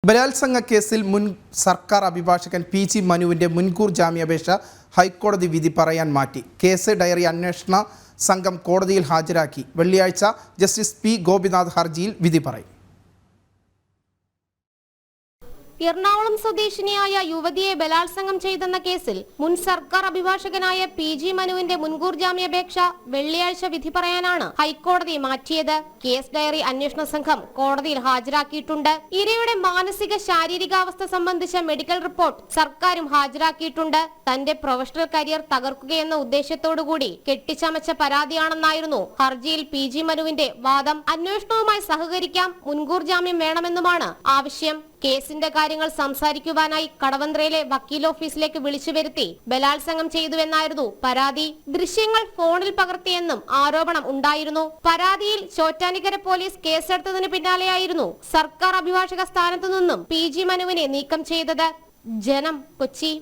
ബലാത്സംഗ കേസിൽ മുൻ സർക്കാർ അഭിഭാഷകൻ PG മനുവിന്റെ മുൻകൂർ ജാമ്യാപേക്ഷ ഹൈക്കോടതി വിധി പറയാൻ മാറ്റി. കേസ് ഡയറി അന്വേഷണ സംഘം കോടതിയിൽ ഹാജരാക്കി. വെള്ളിയാഴ്ച ജസ്റ്റിസ് P. ഗോപിനാഥ് ഹർജിയിൽ വിധി പറയും. എറണാകുളം സ്വദേശിനിയായ യുവതിയെ ബലാത്സംഗം ചെയ്തെന്ന കേസിൽ മുൻ സർക്കാർ അഭിഭാഷകനായ PG മനുവിന്റെ മുൻകൂർ ജാമ്യാപേക്ഷ വെള്ളിയാഴ്ച വിധി പറയാനാണ് ഹൈക്കോടതി മാറ്റിയത്. കേസ് ഡയറി അന്വേഷണ സംഘം കോടതിയിൽ ഹാജരാക്കിയിട്ടുണ്ട്. ഇരയുടെ മാനസിക ശാരീരികാവസ്ഥ സംബന്ധിച്ച മെഡിക്കൽ റിപ്പോർട്ട് സർക്കാരും ഹാജരാക്കിയിട്ടുണ്ട്. തന്റെ പ്രൊഫഷണൽ കരിയർ തകർക്കുകയെന്ന ഉദ്ദേശത്തോടുകൂടി കെട്ടിച്ചമച്ച പരാതിയാണെന്നായിരുന്നു ഹർജിയിൽ PG മനുവിന്റെ വാദം. അന്വേഷണവുമായി സഹകരിക്കാം, മുൻകൂർ ജാമ്യം വേണമെന്നുമാണ് ആവശ്യം. കേസിന്റെ കാര്യങ്ങൾ സംസാരിക്കുവാനായി കടവന്ത്രയിലെ വക്കീൽ ഓഫീസിലേക്ക് വിളിച്ചു വരുത്തി ബലാത്സംഗം ചെയ്തുവെന്നായിരുന്നു പരാതി. ദൃശ്യങ്ങൾ ഫോണിൽ പകർത്തിയെന്നും ആരോപണം ഉണ്ടായിരുന്നു. പരാതിയിൽ ചോറ്റാനിക്കര പോലീസ് കേസെടുത്തതിന് പിന്നാലെയായിരുന്നു സർക്കാർ അഭിഭാഷക സ്ഥാനത്തു നിന്നും PG മനുവിനെ നീക്കം ചെയ്തത്. ജനം, കൊച്ചി.